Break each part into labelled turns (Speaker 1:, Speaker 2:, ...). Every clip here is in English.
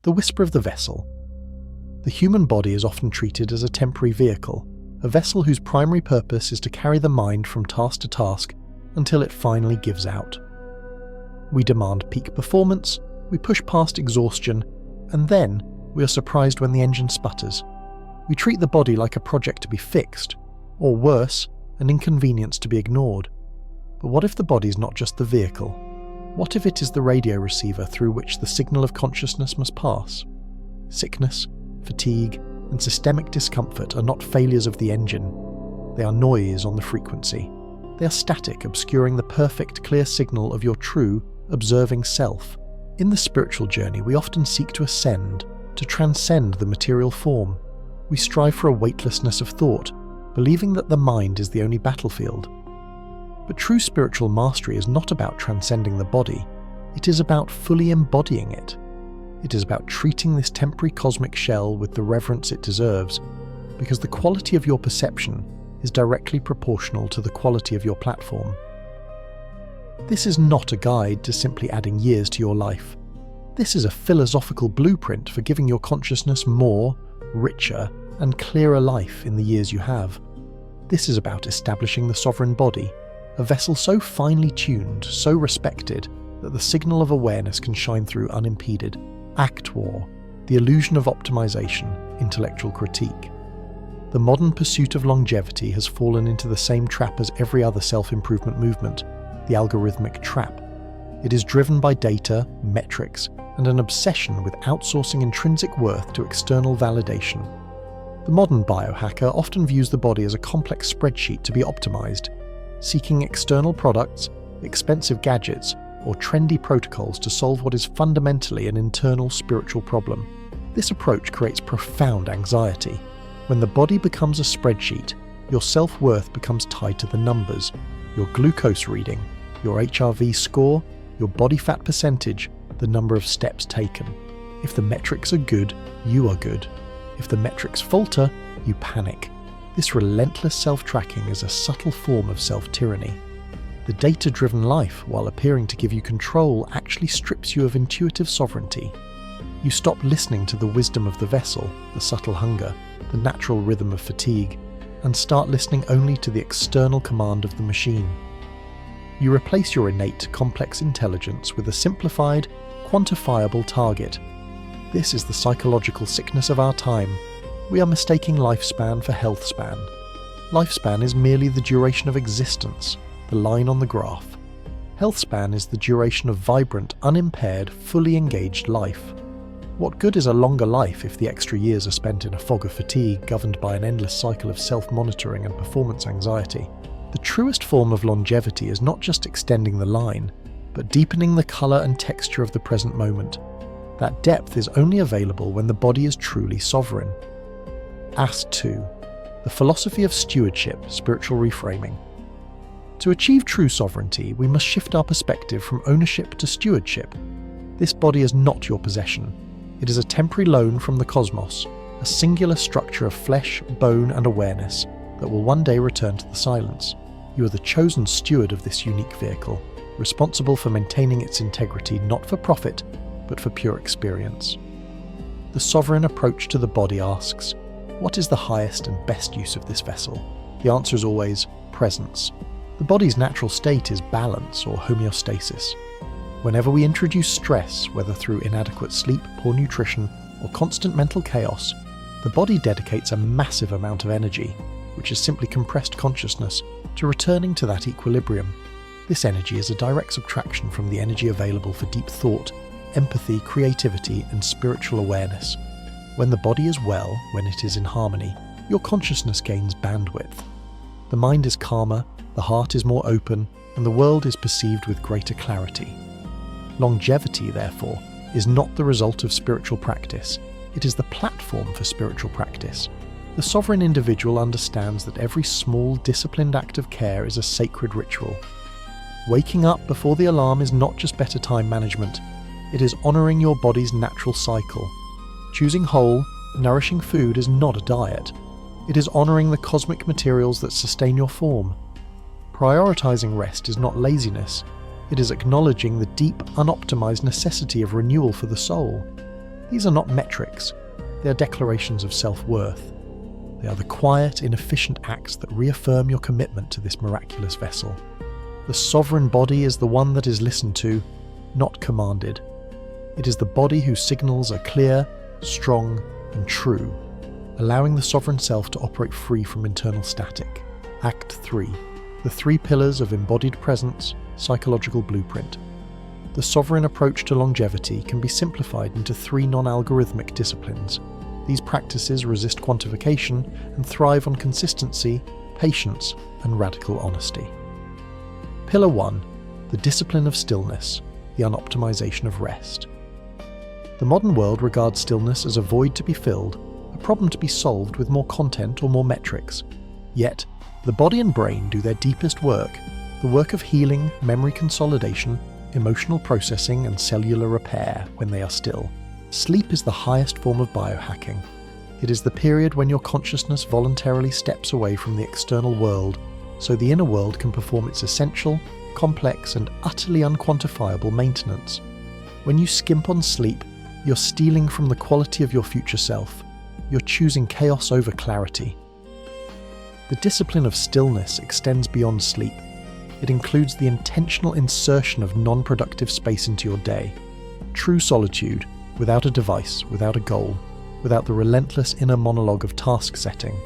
Speaker 1: The whisper of the vessel. The human body is often treated as a temporary vehicle, a vessel whose primary purpose is to carry the mind from task to task until it finally gives out. We demand peak performance, we push past exhaustion, and then we are surprised when the engine sputters. We treat the body like a project to be fixed, or worse, an inconvenience to be ignored. But what if the body is not just the vehicle? What if it is the radio receiver through which the signal of consciousness must pass? Sickness, fatigue, and systemic discomfort are not failures of the engine. They are noise on the frequency. They are static, obscuring the perfect, clear signal of your true, observing self. In the spiritual journey, we often seek to ascend, to transcend the material form. We strive for a weightlessness of thought, believing that the mind is the only battlefield. But true spiritual mastery is not about transcending the body. It is about fully embodying it. It is about treating this temporary cosmic shell with the reverence it deserves, because the quality of your perception is directly proportional to the quality of your platform. This is not a guide to simply adding years to your life. This is a philosophical blueprint for giving your consciousness more, richer, and clearer life in the years you have. This is about establishing the sovereign body, a vessel so finely tuned, so respected, that the signal of awareness can shine through unimpeded. Act war, the illusion of optimization, intellectual critique. The modern pursuit of longevity has fallen into the same trap as every other self-improvement movement, the algorithmic trap. It is driven by data, metrics, and an obsession with outsourcing intrinsic worth to external validation. The modern biohacker often views the body as a complex spreadsheet to be optimized, seeking external products, expensive gadgets, or trendy protocols to solve what is fundamentally an internal spiritual problem. This approach creates profound anxiety. When the body becomes a spreadsheet, your self-worth becomes tied to the numbers, your glucose reading, your HRV score, your body fat percentage, the number of steps taken. If the metrics are good, you are good. If the metrics falter, you panic. This relentless self-tracking is a subtle form of self-tyranny. The data-driven life, while appearing to give you control, actually strips you of intuitive sovereignty. You stop listening to the wisdom of the vessel, the subtle hunger, the natural rhythm of fatigue, and start listening only to the external command of the machine. You replace your innate, complex intelligence with a simplified, quantifiable target. This is the psychological sickness of our time. We are mistaking lifespan for healthspan. Lifespan is merely the duration of existence, the line on the graph. Healthspan is the duration of vibrant, unimpaired, fully engaged life. What good is a longer life if the extra years are spent in a fog of fatigue governed by an endless cycle of self-monitoring and performance anxiety? The truest form of longevity is not just extending the line, but deepening the colour and texture of the present moment. That depth is only available when the body is truly sovereign. Ask 2. The philosophy of stewardship, spiritual reframing. To achieve true sovereignty, we must shift our perspective from ownership to stewardship. This body is not your possession. It is a temporary loan from the cosmos, a singular structure of flesh, bone, and awareness that will one day return to the silence. You are the chosen steward of this unique vehicle, responsible for maintaining its integrity not for profit, but for pure experience. The sovereign approach to the body asks, what is the highest and best use of this vessel? The answer is always presence. The body's natural state is balance or homeostasis. Whenever we introduce stress, whether through inadequate sleep, poor nutrition, or constant mental chaos, the body dedicates a massive amount of energy, which is simply compressed consciousness, to returning to that equilibrium. This energy is a direct subtraction from the energy available for deep thought, empathy, creativity, and spiritual awareness. When the body is well, when it is in harmony, your consciousness gains bandwidth. The mind is calmer, the heart is more open, and the world is perceived with greater clarity. Longevity, therefore, is not the result of spiritual practice. It is the platform for spiritual practice. The sovereign individual understands that every small, disciplined act of care is a sacred ritual. Waking up before the alarm is not just better time management. It is honouring your body's natural cycle. Choosing whole, nourishing food is not a diet. It is honouring the cosmic materials that sustain your form. Prioritising rest is not laziness. It is acknowledging the deep, unoptimized necessity of renewal for the soul. These are not metrics, they are declarations of self-worth. They are the quiet, inefficient acts that reaffirm your commitment to this miraculous vessel. The sovereign body is the one that is listened to, not commanded. It is the body whose signals are clear, strong, and true, allowing the sovereign self to operate free from internal static. Act 3. The 3 pillars of embodied presence, psychological blueprint. The sovereign approach to longevity can be simplified into 3 non-algorithmic disciplines. These practices resist quantification and thrive on consistency, patience, and radical honesty. Pillar 1. The discipline of stillness, the unoptimization of rest. The modern world regards stillness as a void to be filled, a problem to be solved with more content or more metrics. Yet, the body and brain do their deepest work, the work of healing, memory consolidation, emotional processing, and cellular repair when they are still. Sleep is the highest form of biohacking. It is the period when your consciousness voluntarily steps away from the external world, so the inner world can perform its essential, complex, and utterly unquantifiable maintenance. When you skimp on sleep, you're stealing from the quality of your future self. You're choosing chaos over clarity. The discipline of stillness extends beyond sleep. It includes the intentional insertion of non-productive space into your day. True solitude, without a device, without a goal, without the relentless inner monologue of task setting.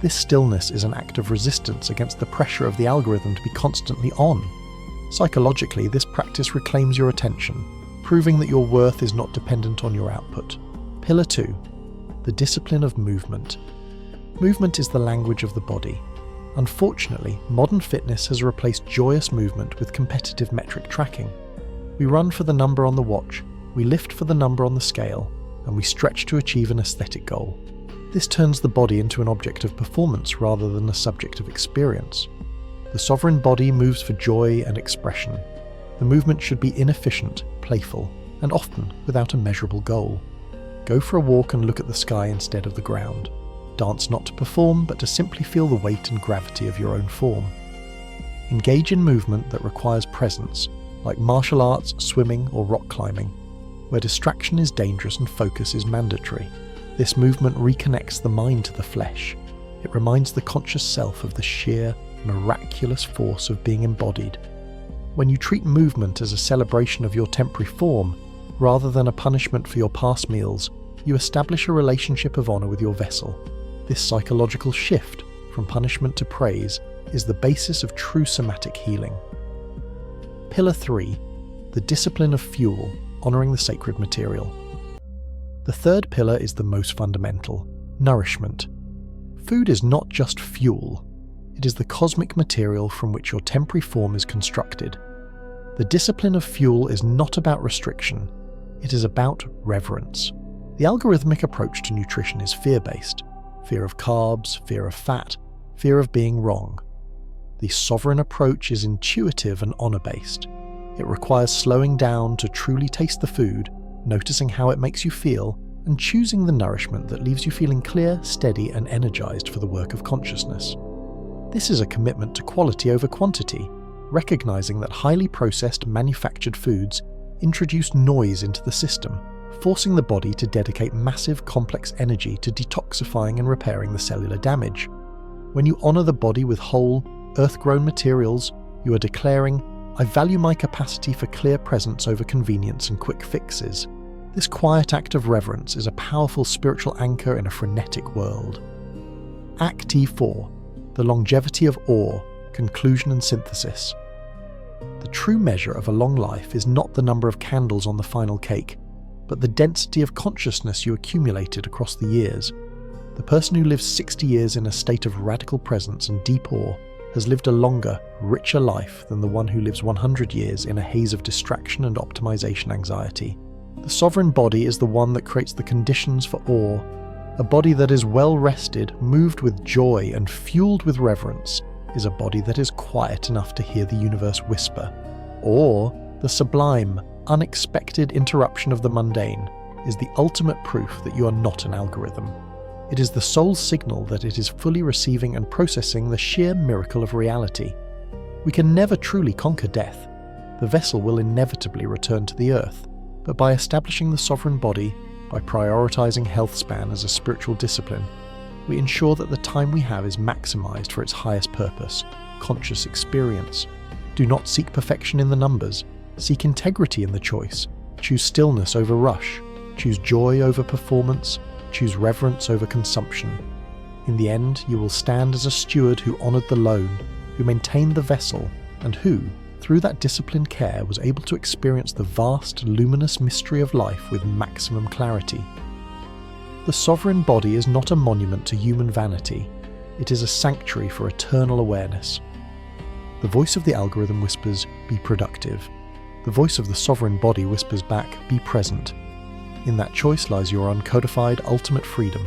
Speaker 1: This stillness is an act of resistance against the pressure of the algorithm to be constantly on. Psychologically, this practice reclaims your attention, proving that your worth is not dependent on your output. Pillar 2. The discipline of movement. Movement is the language of the body. Unfortunately, modern fitness has replaced joyous movement with competitive metric tracking. We run for the number on the watch, we lift for the number on the scale, and we stretch to achieve an aesthetic goal. This turns the body into an object of performance rather than a subject of experience. The sovereign body moves for joy and expression. The movement should be inefficient, playful, and often without a measurable goal. Go for a walk and look at the sky instead of the ground. Dance not to perform, but to simply feel the weight and gravity of your own form. Engage in movement that requires presence, like martial arts, swimming, or rock climbing, where distraction is dangerous and focus is mandatory. This movement reconnects the mind to the flesh. It reminds the conscious self of the sheer, miraculous force of being embodied. When you treat movement as a celebration of your temporary form, rather than a punishment for your past meals, you establish a relationship of honor with your vessel. This psychological shift from punishment to praise is the basis of true somatic healing. Pillar 3. The discipline of fuel, honoring the sacred material. The third pillar is the most fundamental, nourishment. Food is not just fuel. It is the cosmic material from which your temporary form is constructed. The discipline of fuel is not about restriction. It is about reverence. The algorithmic approach to nutrition is fear-based. Fear of carbs, fear of fat, fear of being wrong. The sovereign approach is intuitive and honor-based. It requires slowing down to truly taste the food, noticing how it makes you feel, and choosing the nourishment that leaves you feeling clear, steady, and energized for the work of consciousness. This is a commitment to quality over quantity, recognizing that highly processed, manufactured foods introduce noise into the system, forcing the body to dedicate massive, complex energy to detoxifying and repairing the cellular damage. When you honor the body with whole, earth-grown materials, you are declaring, "I value my capacity for clear presence over convenience and quick fixes." This quiet act of reverence is a powerful spiritual anchor in a frenetic world. Act 4. The longevity of awe, conclusion and synthesis. The true measure of a long life is not the number of candles on the final cake, but the density of consciousness you accumulated across the years. The person who lives 60 years in a state of radical presence and deep awe has lived a longer, richer life than the one who lives 100 years in a haze of distraction and optimization anxiety. The sovereign body is the one that creates the conditions for awe. A body that is well rested, moved with joy, and fueled with reverence is a body that is quiet enough to hear the universe whisper. Or, the sublime, unexpected interruption of the mundane is the ultimate proof that you are not an algorithm. It is the soul's signal that it is fully receiving and processing the sheer miracle of reality. We can never truly conquer death. The vessel will inevitably return to the earth. but by establishing the sovereign body, by prioritizing Healthspan as a spiritual discipline, we ensure that the time we have is maximized for its highest purpose, conscious experience. Do not seek perfection in the numbers, seek integrity in the choice. Choose stillness over rush, choose joy over performance, choose reverence over consumption. In the end, you will stand as a steward who honored the loan, who maintained the vessel, and who, through that disciplined care, was able to experience the vast, luminous mystery of life with maximum clarity. The sovereign body is not a monument to human vanity, it is a sanctuary for eternal awareness. The voice of the algorithm whispers, "Be productive." The voice of the sovereign body whispers back, "Be present." In that choice lies your uncodified ultimate freedom.